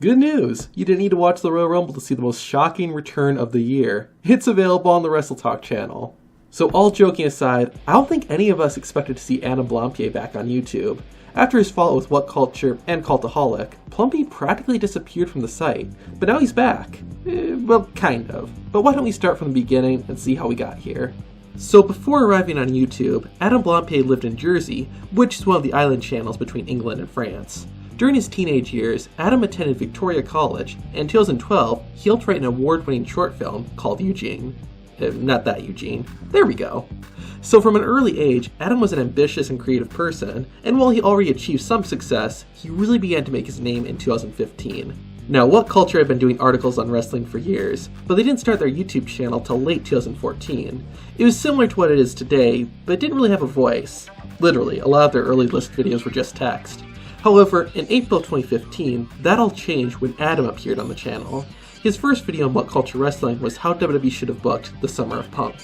Good news! You didn't need to watch the Royal Rumble to see the most shocking return of the year. It's available on the Wrestle Talk channel. So all joking aside, I don't think any of us expected to see Adam Blampied back on YouTube. After his fallout with What Culture and Cultaholic, Blampied practically disappeared from the site, but now he's back. Well, kind of. But why don't we start from the beginning and see how we got here. So before arriving on YouTube, Adam Blampied lived in Jersey, which is one of the island channels between England and France. During his teenage years, Adam attended Victoria College, and in 2012, he helped write an award-winning short film called Eugene. Not that Eugene. There we go. So from an early age, Adam was an ambitious and creative person, and while he already achieved some success, he really began to make his name in 2015. Now, What Culture had been doing articles on wrestling for years, but they didn't start their YouTube channel till late 2014. It was similar to what it is today, but it didn't really have a voice. Literally, a lot of their early list videos were just text. However, in April 2015, that all changed when Adam appeared on the channel. His first video on What Culture Wrestling was how WWE should have booked the Summer of Punk.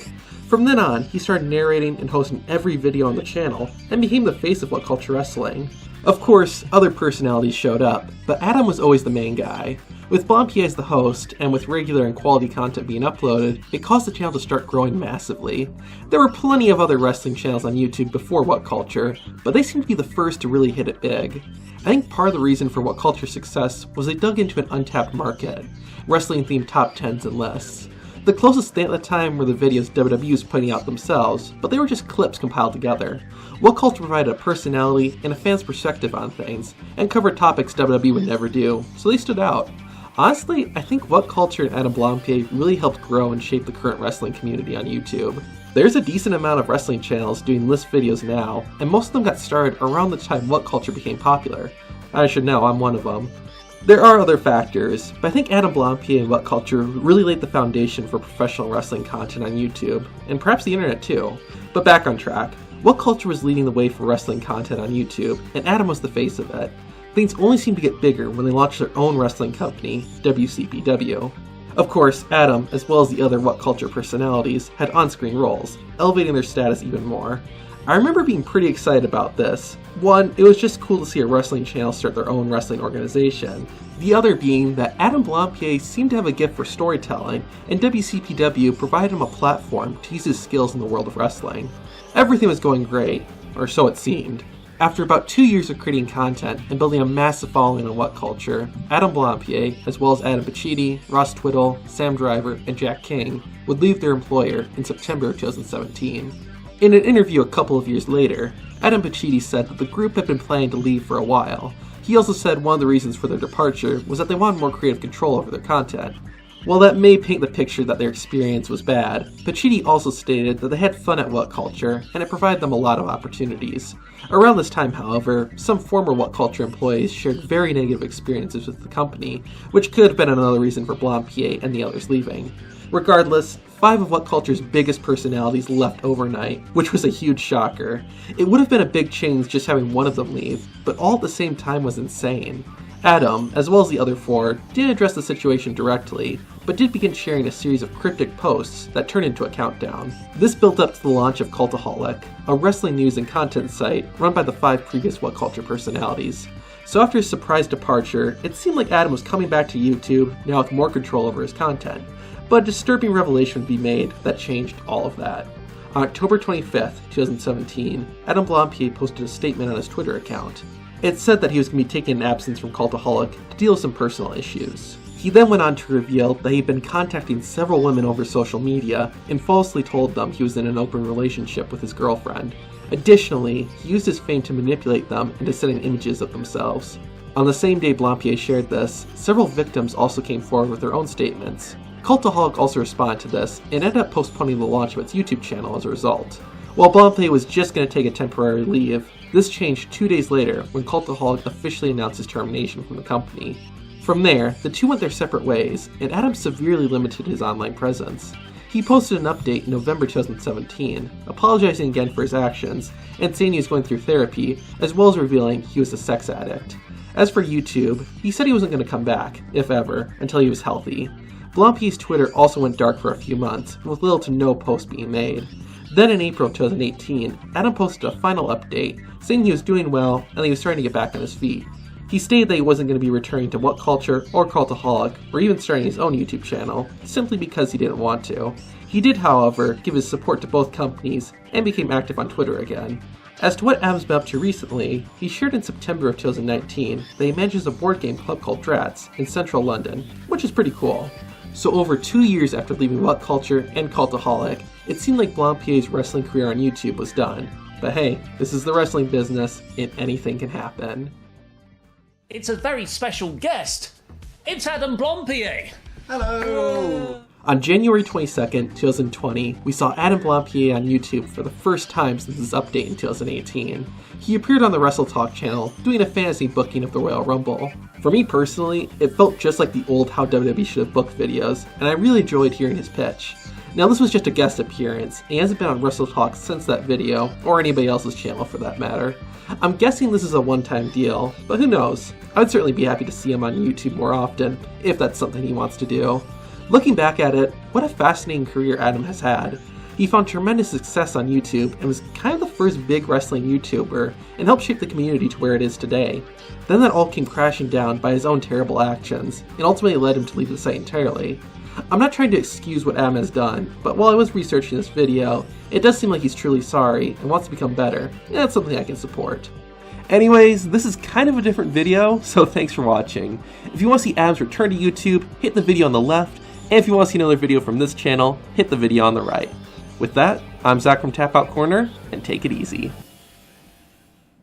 From then on, he started narrating and hosting every video on the channel, and became the face of What Culture Wrestling. Of course, other personalities showed up, but Adam was always the main guy. With Blampied as the host, and with regular and quality content being uploaded, it caused the channel to start growing massively. There were plenty of other wrestling channels on YouTube before What Culture, but they seemed to be the first to really hit it big. I think part of the reason for What Culture's success was they dug into an untapped market, wrestling-themed top 10s and lists. The closest thing at the time were the videos WWE was putting out themselves, but they were just clips compiled together. What Culture provided a personality and a fan's perspective on things, and covered topics WWE would never do, so they stood out. Honestly, I think What Culture and Adam Blampied really helped grow and shape the current wrestling community on YouTube. There's a decent amount of wrestling channels doing list videos now, and most of them got started around the time What Culture became popular. I should know, I'm one of them. There are other factors, but I think Adam Blampied and What Culture really laid the foundation for professional wrestling content on YouTube, and perhaps the internet too. But back on track, What Culture was leading the way for wrestling content on YouTube, and Adam was the face of it. Things only seemed to get bigger when they launched their own wrestling company, WCPW. Of course, Adam, as well as the other What Culture personalities, had on-screen roles, elevating their status even more. I remember being pretty excited about this. One, it was just cool to see a wrestling channel start their own wrestling organization. The other being that Adam Blampied seemed to have a gift for storytelling, and WCPW provided him a platform to use his skills in the world of wrestling. Everything was going great, or so it seemed. After about 2 years of creating content and building a massive following on What Culture, Adam Blampied, as well as Adam Pacitti, Ross Twiddle, Sam Driver, and Jack King, would leave their employer in September of 2017. In an interview a couple of years later, Adam Pacitti said that the group had been planning to leave for a while. He also said one of the reasons for their departure was that they wanted more creative control over their content. While that may paint the picture that their experience was bad, Pacitti also stated that they had fun at What Culture, and it provided them a lot of opportunities. Around this time, however, some former What Culture employees shared very negative experiences with the company, which could have been another reason for Blampied and the others leaving. Regardless, 5 of What Culture's biggest personalities left overnight, which was a huge shocker. It would have been a big change just having one of them leave, but all at the same time was insane. Adam, as well as the other 4, didn't address the situation directly, but did begin sharing a series of cryptic posts that turned into a countdown. This built up to the launch of Cultaholic, a wrestling news and content site run by the 5 previous What Culture personalities. So after his surprise departure, it seemed like Adam was coming back to YouTube, now with more control over his content. But a disturbing revelation would be made that changed all of that. On October 25th, 2017, Adam Blampied posted a statement on his Twitter account. It said that he was going to be taking an absence from Cultaholic to deal with some personal issues. He then went on to reveal that he'd been contacting several women over social media and falsely told them he was in an open relationship with his girlfriend. Additionally, he used his fame to manipulate them into sending images of themselves. On the same day Blampied shared this, several victims also came forward with their own statements. Cultaholic also responded to this and ended up postponing the launch of its YouTube channel as a result. While Blampied was just going to take a temporary leave, this changed 2 days later when Cultaholic officially announced his termination from the company. From there, the two went their separate ways, and Adam severely limited his online presence. He posted an update in November 2017, apologizing again for his actions, and saying he was going through therapy, as well as revealing he was a sex addict. As for YouTube, he said he wasn't going to come back, if ever, until he was healthy. Blampied's Twitter also went dark for a few months, with little to no posts being made. Then in April 2018, Adam posted a final update, saying he was doing well and that he was starting to get back on his feet. He stated that he wasn't going to be returning to What Culture or Cultaholic, or even starting his own YouTube channel, simply because he didn't want to. He did, however, give his support to both companies, and became active on Twitter again. As to what Adam's been up to recently, he shared in September of 2019 that he manages a board game club called Drats in central London, which is pretty cool. So over 2 years after leaving What Culture and Cultaholic, it seemed like Blampied's wrestling career on YouTube was done. But hey, this is the wrestling business, and anything can happen. It's a very special guest. It's Adam Blampied. Hello! On January 22nd, 2020, we saw Adam Blampied on YouTube for the first time since his update in 2018. He appeared on the Wrestle Talk channel, doing a fantasy booking of the Royal Rumble. For me personally, it felt just like the old How WWE Should Have Booked videos, and I really enjoyed hearing his pitch. Now this was just a guest appearance, and he hasn't been on Wrestle Talk since that video, or anybody else's channel for that matter. I'm guessing this is a one-time deal, but who knows? I'd certainly be happy to see him on YouTube more often, if that's something he wants to do. Looking back at it, what a fascinating career Adam has had. He found tremendous success on YouTube and was kind of the first big wrestling YouTuber and helped shape the community to where it is today. Then that all came crashing down by his own terrible actions, and ultimately led him to leave the site entirely. I'm not trying to excuse what Adam has done, but while I was researching this video, it does seem like he's truly sorry and wants to become better, and that's something I can support. Anyways, this is kind of a different video, so thanks for watching. If you want to see Adam's return to YouTube, hit the video on the left, and if you want to see another video from this channel, hit the video on the right. With that, I'm Zach from Tap Out Corner, and take it easy.